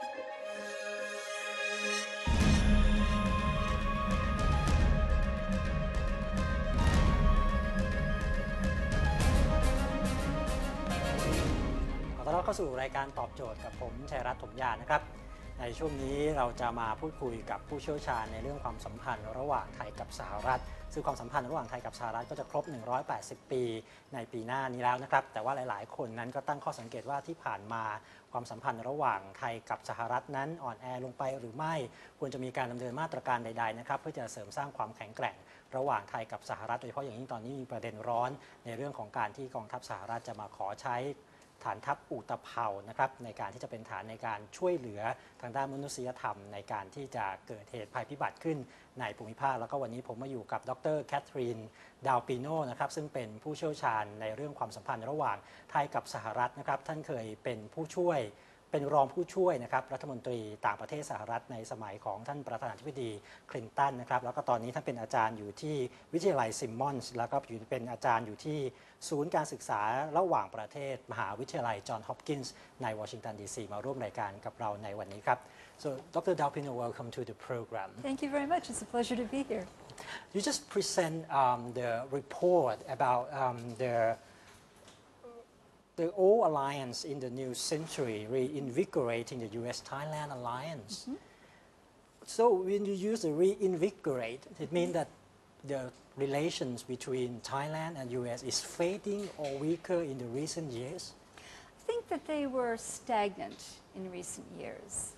ขอต้อนรับเข้าสู่รายการตอบโจทย์กับผมชัยรัตน์ ถมยานะครับในช่วงนี้เราจะมาพูดคุยกับผู้เชี่ยวชาญในเรื่องความสัมพันธ์ระหว่างไทยกับสหรัฐซึ่งความสัมพันธ์ระหว่างไทยกับสหรัฐก็จะครบ180 ปีในปีหน้านี้แล้วนะครับแต่ว่าหลายๆคนนั้นก็ตั้งข้อสังเกตว่าที่ผ่านมาความสัมพันธ์ระหว่างไทยกับสหรัฐนั้นอ่อนแอลงไปหรือไม่ควรจะมีการดำเนินมาตรการใดๆนะครับเพื่อจะเสริมสร้างความแข็งแกร่งระหว่างไทยกับสหรัฐโดยเฉพาะอย่างยิ่งตอนนี้มีประเด็นร้อนในเรื่องของการที่กองทัพสหรัฐจะมาขอใช้ฐานทัพอุตภาวนะครับในการที่จะเป็นฐานในการช่วยเหลือทางด้านมนุษยธรรมในการที่จะเกิดเหตุภัยพิบัติขึ้นในภูมิภาคแล้วก็วันนี้ผมมาอยู่กับดร.แคทรีนดาวปิโนนะครับซึ่งเป็นผู้เชี่ยวชาญในเรื่องความสัมพันธ์ระหว่างไทยกับสหรัฐนะครับท่านเคยเป็นผู้ช่วยเป็นรองผู้ช่วยนะครับรัฐมนตรีต่างประเทศสหรัฐในสมัยของท่านประธานาธิบดีคลินตันนะครับแล้วก็ตอนนี้ท่านเป็นอาจารย์อยู่ที่วิทยาลัยซิมมอนส์แล้วก็เป็นอาจารย์อยู่ที่ศูนย์การศึกษาระหว่างประเทศมหาวิทยาลัยจอห์นฮอปกินส์ในวอชิงตันดีซีมาร่วมรายการกับเราในวันนี้ครับ So Dr. Dalpino, welcome to the program. Thank you very much. It's a pleasure to be here. You just present the report about the old alliance in the new century, reinvigorating the U.S.-Thailand alliance. Mm-hmm. So when you use the reinvigorate, it means that the relations between Thailand and U.S. is fading or weaker in the recent years? I think that they were stagnant in recent years.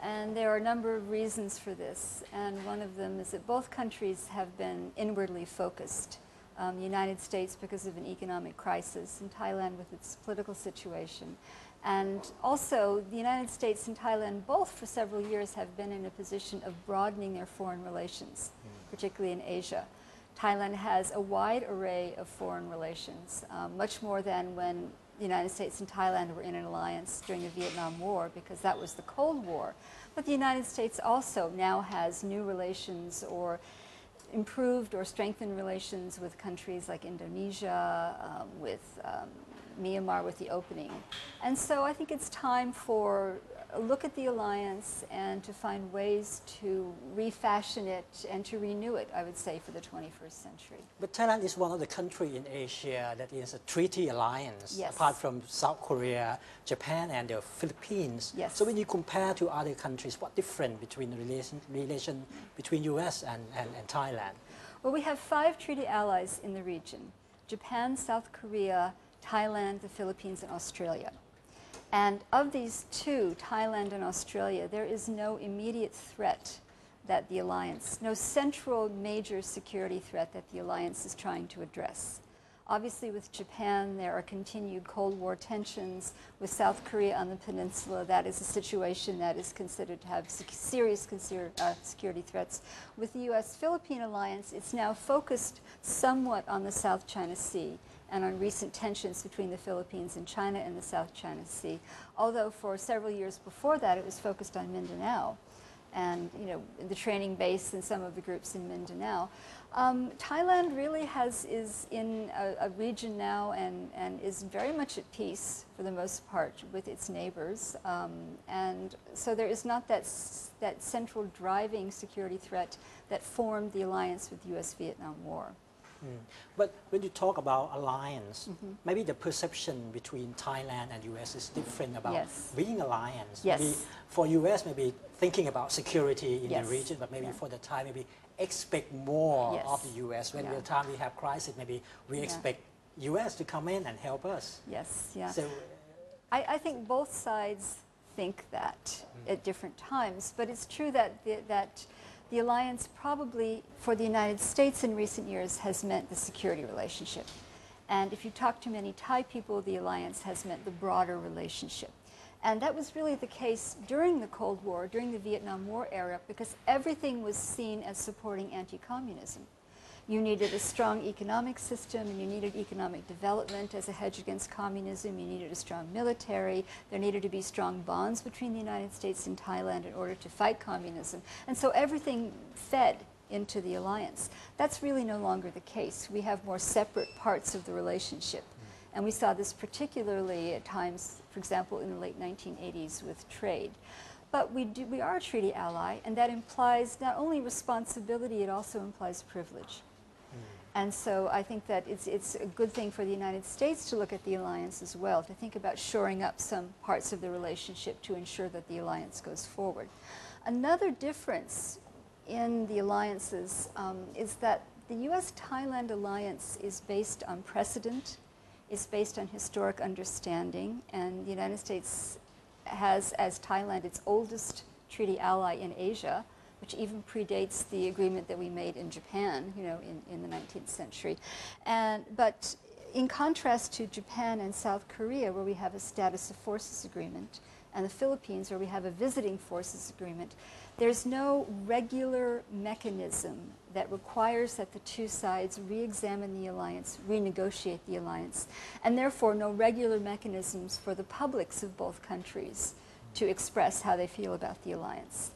And there are a number of reasons for this. And one of them is that both countries have been inwardly focused. The United States because of an economic crisis, and Thailand with its political situation. And also, the United States and Thailand both for several years have been in a position of broadening their foreign relations, particularly in Asia. Thailand has a wide array of foreign relations, much more than when the United States and Thailand were in an alliance during the Vietnam War, because that was the Cold War. But the United States also now has new relations or improved or strengthened relations with countries like Indonesia, with Myanmar with the opening. And so I think it's time for a look at the alliance and to find ways to refashion it and to renew it, I would say, for the 21st century. But Thailand is one of the countries in Asia that is a treaty alliance, yes, apart from South Korea, Japan, and the Philippines. Yes. So when you compare to other countries, what difference between the relation between U.S. and Thailand? Well, we have 5 treaty allies in the region: Japan, South Korea, Thailand, the Philippines, and Australia. And of these 2, Thailand and Australia, there is no immediate threat that the alliance, no central major security threat that the alliance is trying to address. Obviously, with Japan, there are continued Cold War tensions. With South Korea on the peninsula, that is a situation that is considered to have serious security threats. With the U.S.-Philippine alliance, it's now focused somewhat on the South China Sea and on recent tensions between the Philippines and China and the South China Sea. Although for several years before that, it was focused on Mindanao and, you know, the training base and some of the groups in Mindanao. Thailand really is in a region now and is very much at peace for the most part with its neighbors. And so there is not that central driving security threat that formed the alliance with the U.S.-Vietnam War. But when you talk about alliance, maybe the perception between Thailand and U.S. is different about being alliance. Yes. Maybe for U.S., maybe thinking about security in the region, but maybe yeah, for the Thai, maybe expect more yes, of the U.S. When yeah, the time we have crisis, maybe we expect U.S. to come in and help us. Yes, yeah. So, I think both sides think that at different times, but it's true that the alliance probably for the United States in recent years has meant the security relationship. And if you talk to many Thai people, the alliance has meant the broader relationship. And that was really the case during the Cold War, during the Vietnam War era, because everything was seen as supporting anti-communism. You needed a strong economic system, and you needed economic development as a hedge against communism. You needed a strong military. There needed to be strong bonds between the United States and Thailand in order to fight communism. And so everything fed into the alliance. That's really no longer the case. We have more separate parts of the relationship. And we saw this particularly at times, for example, in the late 1980s with trade. But we are a treaty ally, and that implies not only responsibility, it also implies privilege. And so I think that it's a good thing for the United States to look at the alliance as well, to think about shoring up some parts of the relationship to ensure that the alliance goes forward. Another difference in the alliances is that the U.S.-Thailand alliance is based on precedent, is based on historic understanding, and the United States has, as Thailand, its oldest treaty ally in Asia, which even predates the agreement that we made in Japan, in the 19th century. But in contrast to Japan and South Korea, where we have a status of forces agreement, and the Philippines, where we have a visiting forces agreement, there's no regular mechanism that requires that the two sides re-examine the alliance, renegotiate the alliance, and therefore no regular mechanisms for the publics of both countries to express how they feel about the alliance.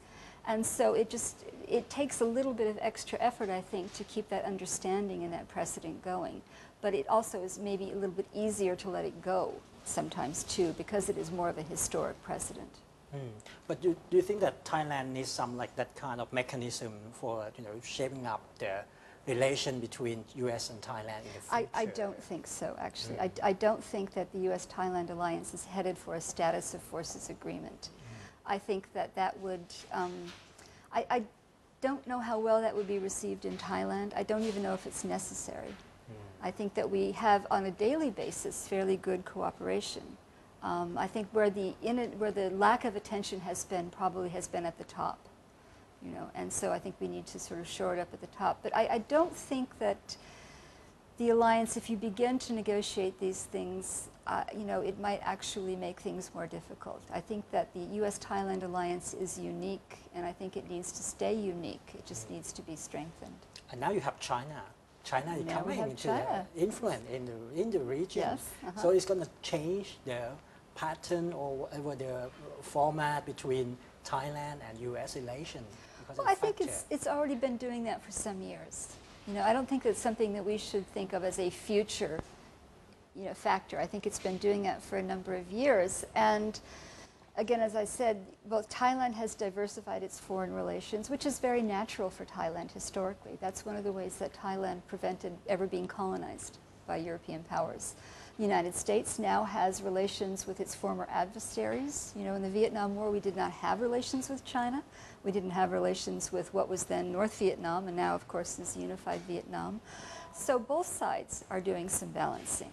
And so it takes a little bit of extra effort, I think, to keep that understanding and that precedent going. But it also is maybe a little bit easier to let it go sometimes too, because it is more of a historic precedent. But do you think that Thailand needs some like that kind of mechanism for shaping up the relation between U.S. and Thailand in the future? I don't think so, actually. I don't think that the U.S.-Thailand alliance is headed for a status of forces agreement. I think that would, I don't know how well that would be received in Thailand. I don't even know if it's necessary. I think that we have, on a daily basis, fairly good cooperation. I think where the lack of attention has been probably has been at the top, and so I think we need to sort of shore it up at the top. But I don't think that the alliance, if you begin to negotiate these things, it might actually make things more difficult. I think that the U.S.-Thailand alliance is unique, and I think it needs to stay unique. It just needs to be strengthened. And now you have China. China is Now we coming have to China. influence in the region. Yes, So it's going to change the pattern or whatever the format between Thailand and U.S. relation. Well, I think it's already been doing that for some years. I don't think it's something that we should think of as a future factor. I think it's been doing that for a number of years. And again, as I said, both Thailand has diversified its foreign relations, which is very natural for Thailand historically. That's one of the ways that Thailand prevented ever being colonized by European powers. The United States now has relations with its former adversaries. In the Vietnam War, we did not have relations with China. We didn't have relations with what was then North Vietnam, and now, of course, is unified Vietnam. So both sides are doing some balancing.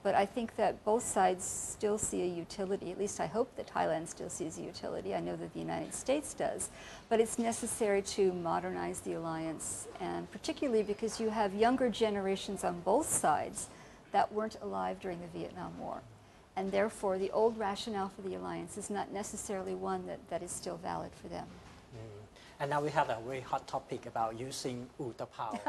But I think that both sides still see a utility. At least I hope that Thailand still sees a utility. I know that the United States does. But it's necessary to modernize the alliance, and particularly because you have younger generations on both sides that weren't alive during the Vietnam War. And therefore, the old rationale for the alliance is not necessarily one that is still valid for them. And now we have a very hot topic about using Utapao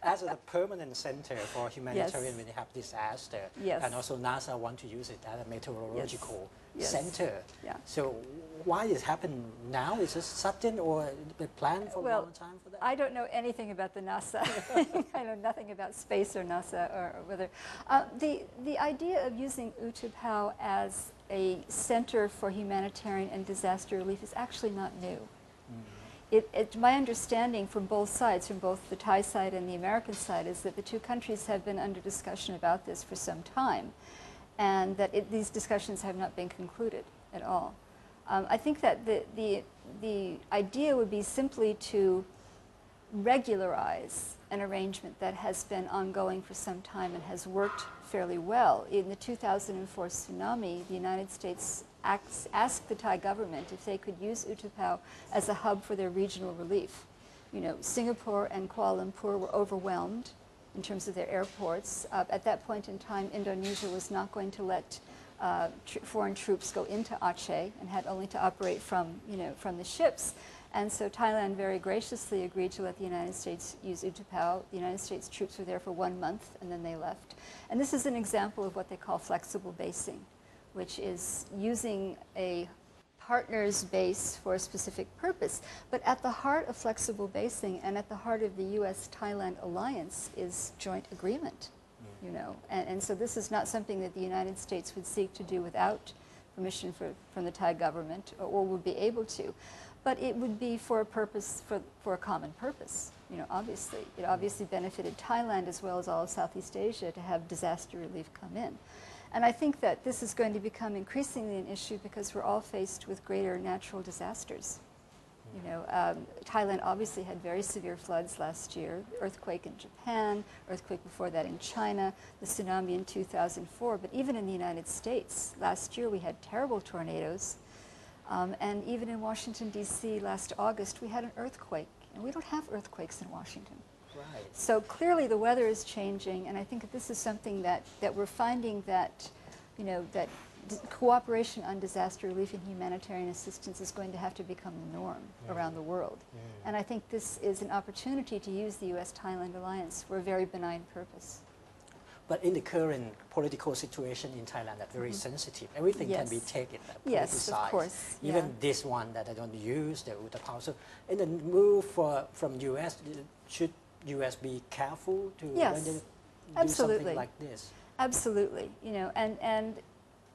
as a permanent center for humanitarian when they have disaster. Yes. And also NASA want to use it as a meteorological Yes. center. Yeah. So why is it happening now? Is this sudden or the plan for a long time for that? I don't know anything about the NASA. I know nothing about space or NASA or whether. The idea of using Utapao as a center for humanitarian and disaster relief is actually not new. My understanding from both sides, from both the Thai side and the American side, is that the two countries have been under discussion about this for some time, and that these discussions have not been concluded at all. I think that the idea would be simply to regularize an arrangement that has been ongoing for some time and has worked fairly well. In the 2004 tsunami, the United States asked the Thai government if they could use Utapao as a hub for their regional relief. Singapore and Kuala Lumpur were overwhelmed in terms of their airports. At that point in time, Indonesia was not going to let foreign troops go into Aceh and had only to operate from the ships. And so Thailand very graciously agreed to let the United States use Utapao. The United States troops were there for 1 month and then they left. And this is an example of what they call flexible basing, which is using a partner's base for a specific purpose. But at the heart of flexible basing and at the heart of the U.S.-Thailand alliance is joint agreement. And so this is not something that the United States would seek to do without permission from the Thai government or would be able to. But it would be for a purpose, for a common purpose, you know, obviously. It obviously benefited Thailand as well as all of Southeast Asia to have disaster relief come in. And I think that this is going to become increasingly an issue because we're all faced with greater natural disasters. You know, Thailand obviously had very severe floods last year, earthquake in Japan, earthquake before that in China, the tsunami in 2004. But even in the United States, last year we had terrible tornadoes. And even in Washington, D.C. last August, we had an earthquake. And we don't have earthquakes in Washington. Right. So clearly the weather is changing, and I think that this is something that we're finding that, you know, that cooperation on disaster relief and humanitarian assistance is going to have to become the norm around the world. And I think this is an opportunity to use the U.S.-Thailand alliance for a very benign purpose. But in the current political situation in Thailand, that's very sensitive. Everything can be taken, politicized. Yes, of course. Even this one that I don't use, the Utapao. So in the move from U.S., should U.S. be careful to when they do something like this? Absolutely. You know, and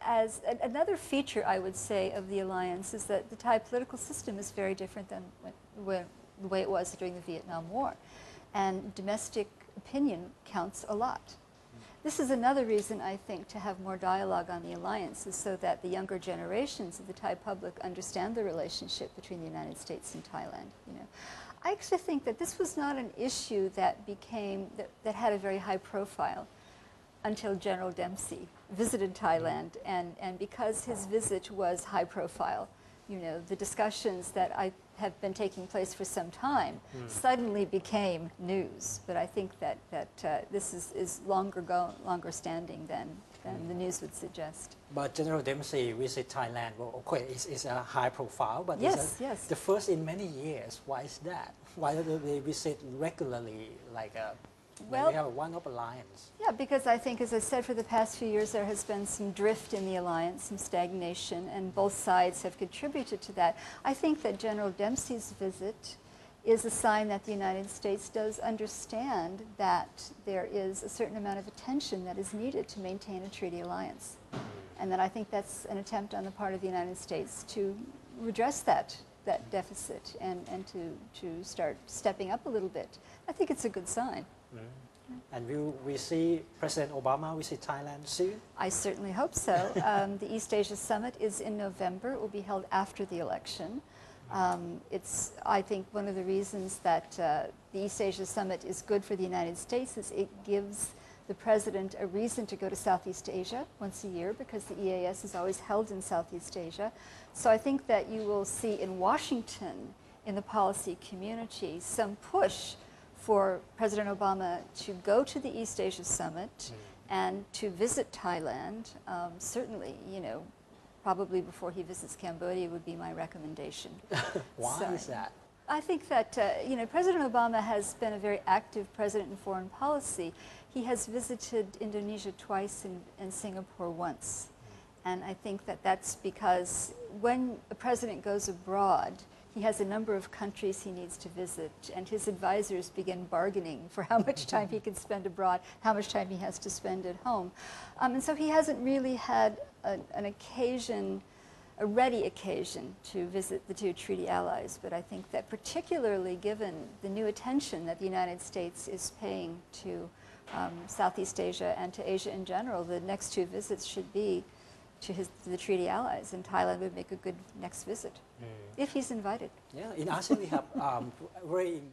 as another feature, I would say, of the alliance is that the Thai political system is very different than the way it was during the Vietnam War. And domestic opinion counts a lot. This is another reason, I think, to have more dialogue on the alliance, is so that the younger generations of the Thai public understand the relationship between the United States and Thailand. You know, I actually think that this was not an issue that became, that had a very high profile until General Dempsey visited Thailand, and because his visit was high profile, you know, the discussions that have been taking place for some time suddenly became news. But I think that this is longer standing than the news would suggest. But General Dempsey visit Thailand, well, okay, it's a high profile, but yes, it's the first in many years. Why is that? Why do they visit regularly, like when we have a one-up alliance? Yeah, because I think, as I said, for the past few years there has been some drift in the alliance, some stagnation, and both sides have contributed to that. I think that General Dempsey's visit is a sign that the United States does understand that there is a certain amount of attention that is needed to maintain a treaty alliance. And that I think that's an attempt on the part of the United States to redress that deficit and to start stepping up a little bit. I think it's a good sign. And will we see President Obama visit Thailand soon? I certainly hope so. The East Asia Summit is in November. It will be held after the election. It's, I think, one of the reasons that the East Asia Summit is good for the United States is it gives the President a reason to go to Southeast Asia once a year, because the EAS is always held in Southeast Asia. So I think that you will see in Washington, in the policy community, some push for President Obama to go to the East Asia Summit and to visit Thailand. Certainly, you know, probably before he visits Cambodia would be my recommendation. Why is that? I think that, you know, President Obama has been a very active president in foreign policy. He has visited Indonesia twice and Singapore once. And I think that that's because when a president goes abroad, he has a number of countries he needs to visit, and his advisors begin bargaining for how much time he can spend abroad, how much time he has to spend at home. And so he hasn't really had an occasion, a ready occasion, to visit the two treaty allies. But I think that particularly given the new attention that the United States is paying to Southeast Asia and to Asia in general, the next two visits should be to the treaty allies, and Thailand would make a good next visit, if he's invited. Yeah, in ASEAN we have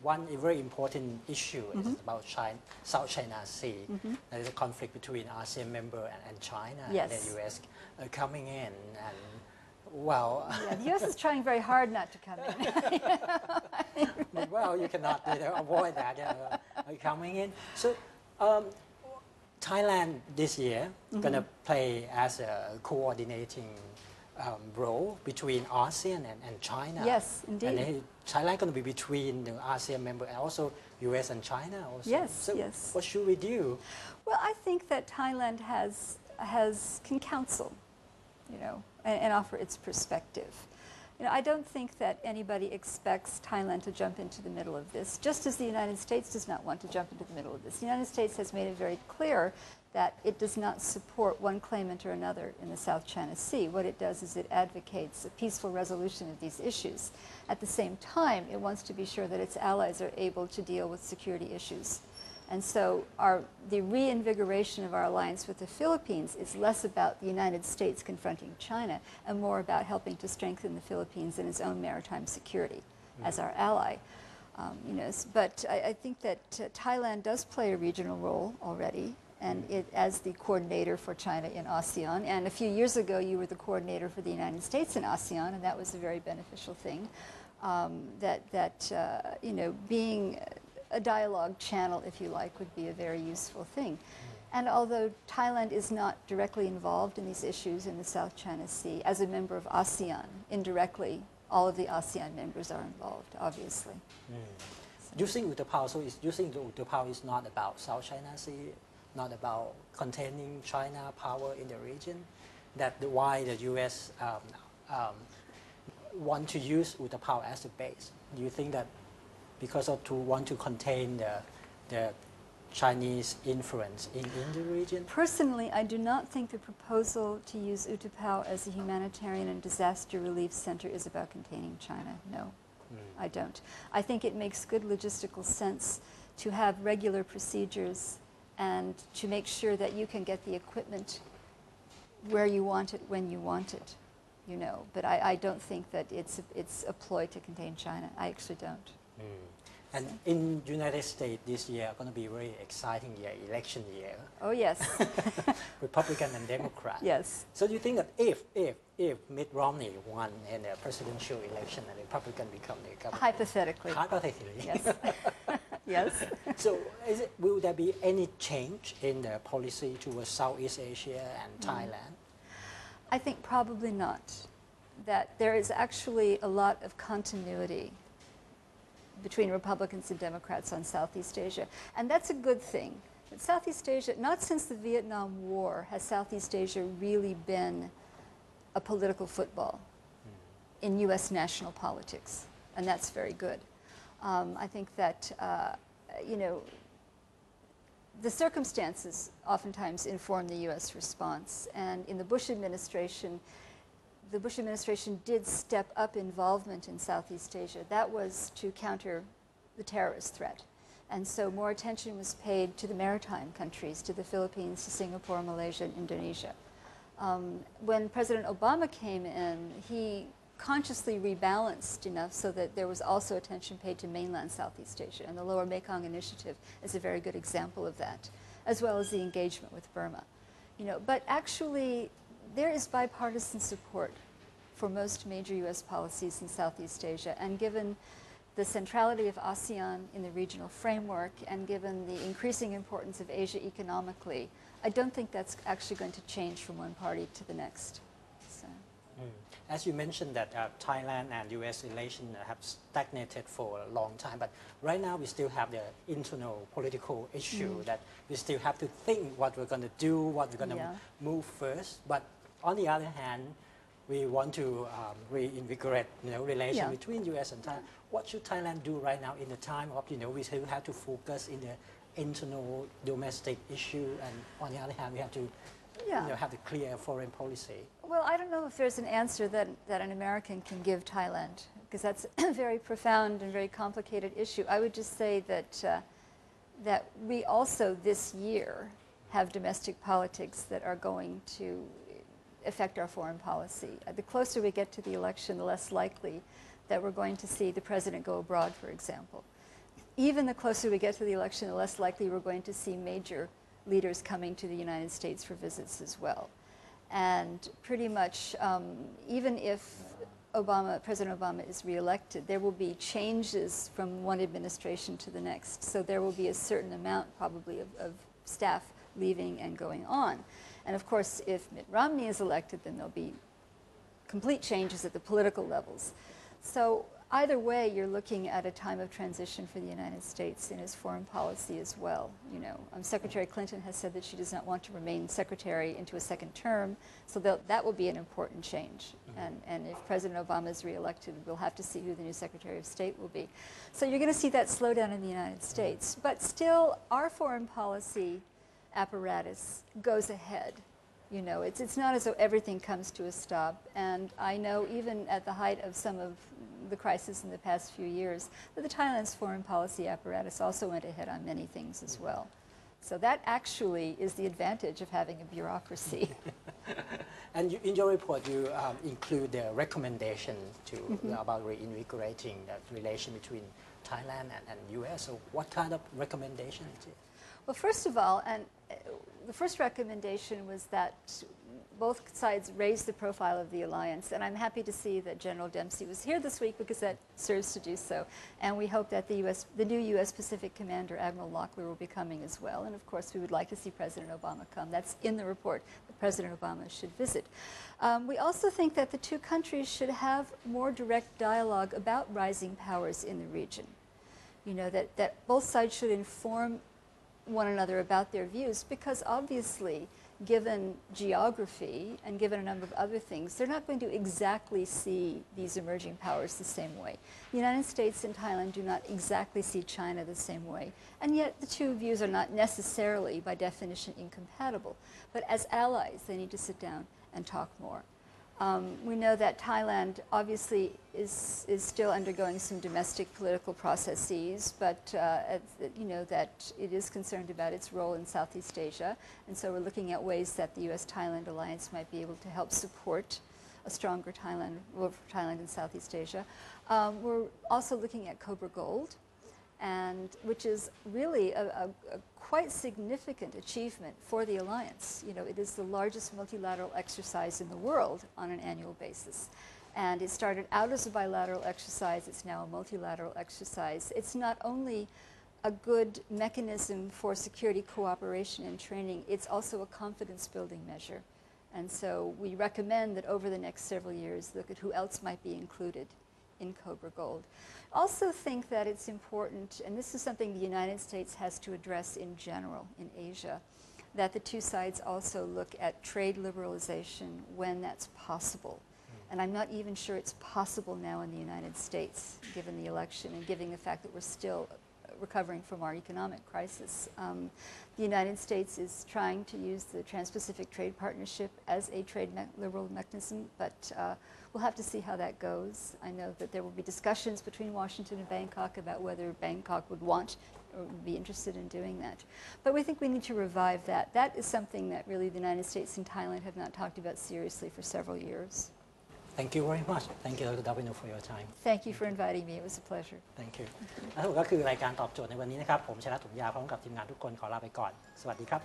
one very important issue is about South China Sea. There is a conflict between ASEAN member and China, and the U.S. Coming in, and well... Yeah, the U.S. is trying very hard not to come in. Well, you cannot avoid that, coming in. So, Thailand this year going to play as a coordinating role between ASEAN and China. Yes, indeed. And Thailand going to be between the ASEAN member and also US and China also. Yes, so yes. What should we do? Well, I think that Thailand can counsel, you know, and offer its perspective. I don't think that anybody expects Thailand to jump into the middle of this, just as the United States does not want to jump into the middle of this. The United States has made it very clear that it does not support one claimant or another in the South China Sea. What it does is it advocates a peaceful resolution of these issues. At the same time, it wants to be sure that its allies are able to deal with security issues. And so the reinvigoration of our alliance with the Philippines is less about the United States confronting China and more about helping to strengthen the Philippines in its own maritime security as our ally. But I think that Thailand does play a regional role already, and it as the coordinator for China in ASEAN. And a few years ago, you were the coordinator for the United States in ASEAN, and that was a very beneficial thing. Being a dialogue channel, if you like, would be a very useful thing. And although Thailand is not directly involved in these issues in the South China Sea, as a member of ASEAN, indirectly, all of the ASEAN members are involved, obviously. Using Utapao, so using the Utapao is not about South China Sea, not about containing China power in the region. That's why the U.S. Want to use Utapao as a base. Do you think that because of to want to contain the Chinese influence in the region? Personally, I do not think the proposal to use Utapao as a humanitarian and disaster relief center is about containing China. No, I don't. I think it makes good logistical sense to have regular procedures and to make sure that you can get the equipment where you want it, when you want it, But I don't think that it's a ploy to contain China. I actually don't. And in United States this year going to be a very exciting year, election year. Oh yes. Republican and Democrat. Yes. So do you think that if Mitt Romney won in the presidential election and Republican become the governor? Hypothetically. Hypothetically. Yes. Yes. So will there be any change in the policy towards Southeast Asia and Thailand? I think probably not. That there is actually a lot of continuity between Republicans and Democrats on Southeast Asia. And that's a good thing. But Southeast Asia, not since the Vietnam War has Southeast Asia really been a political football in U.S. national politics. And that's very good. I think that, the circumstances oftentimes inform the U.S. response. And in the Bush administration did step up involvement in Southeast Asia. That was to counter the terrorist threat. And so more attention was paid to the maritime countries, to the Philippines, to Singapore, Malaysia, and Indonesia. When President Obama came in, he consciously rebalanced enough so that there was also attention paid to mainland Southeast Asia. And the Lower Mekong Initiative is a very good example of that, as well as the engagement with Burma. But actually, there is bipartisan support for most major U.S. policies in Southeast Asia, and given the centrality of ASEAN in the regional framework, and given the increasing importance of Asia economically, I don't think that's actually going to change from one party to the next. So. As you mentioned that Thailand and U.S. relations have stagnated for a long time, but right now we still have the internal political issue that we still have to think what we're going to do, what we're going to move first. But on the other hand, we want to reinvigorate relations between U.S. and Thailand. What should Thailand do right now in the time of we still have to focus in the internal domestic issue, and on the other hand we have to have a clear foreign policy? Well, I don't know if there's an answer that an American can give Thailand, because that's a very profound and very complicated issue. I would just say that we also this year have domestic politics that are going to affect our foreign policy. The closer we get to the election, the less likely that we're going to see the president go abroad, for example. Even the closer we get to the election, the less likely we're going to see major leaders coming to the United States for visits as well. And pretty much, even if President Obama is reelected, there will be changes from one administration to the next. So there will be a certain amount probably of staff leaving and going on. And of course, if Mitt Romney is elected, then there'll be complete changes at the political levels. So either way, you're looking at a time of transition for the United States in its foreign policy as well. You know, Secretary Clinton has said that she does not want to remain secretary into a second term, so that will be an important change. And if President Obama is reelected, we'll have to see who the new Secretary of State will be. So you're going to see that slowdown in the United States. But still, our foreign policy apparatus goes ahead. You know, it's not as though everything comes to a stop. And I know even at the height of some of the crisis in the past few years, that the Thailand's foreign policy apparatus also went ahead on many things as well. So that actually is the advantage of having a bureaucracy. And in your report, you include the recommendation to about reinvigorating that relation between Thailand and U.S. So what kind of recommendation is it? Well, first of all, the first recommendation was that both sides raise the profile of the alliance, and I'm happy to see that General Dempsey was here this week because that serves to do so. And we hope that the new U.S. Pacific Commander, Admiral Locklear, will be coming as well. And of course, we would like to see President Obama come. That's in the report that President Obama should visit. We also think that the two countries should have more direct dialogue about rising powers in the region. You know, that both sides should inform one another about their views, because obviously, given geography and given a number of other things, they're not going to exactly see these emerging powers the same way. The United States and Thailand do not exactly see China the same way, and yet the two views are not necessarily, by definition, incompatible. But as allies, they need to sit down and talk more. We know that Thailand obviously is still undergoing some domestic political processes, but you know that it is concerned about its role in Southeast Asia, and so we're looking at ways that the U.S.-Thailand alliance might be able to help support a stronger Thailand, role for Thailand in Southeast Asia. We're also looking at Cobra Gold, and which is really a quite significant achievement for the alliance. You know, it is the largest multilateral exercise in the world on an annual basis. And it started out as a bilateral exercise, it's now a multilateral exercise. It's not only a good mechanism for security cooperation and training, it's also a confidence building measure. And so we recommend that over the next several years, look at who else might be included in Cobra Gold. Also think that it's important, and this is something the United States has to address in general in Asia, that the two sides also look at trade liberalization when that's possible. And I'm not even sure it's possible now in the United States, given the election and given the fact that we're still recovering from our economic crisis. The United States is trying to use the Trans-Pacific Trade Partnership as a trade liberal mechanism, but we'll have to see how that goes. I know that there will be discussions between Washington and Bangkok about whether Bangkok would want or would be interested in doing that. But we think we need to revive that. That is something that really the United States and Thailand have not talked about seriously for several years. Thank you very much. Thank you, Dr. Davino, for your time. Thank you for inviting me. It was a pleasure. Thank you และทั้งหมดก็คือรายการตอบโจทย์ในวันนี้นะครับผมชัยรัตน์ ถมยาพร้อมกับทีมงานทุกคนขอลาไปก่อนสวัสดีครับ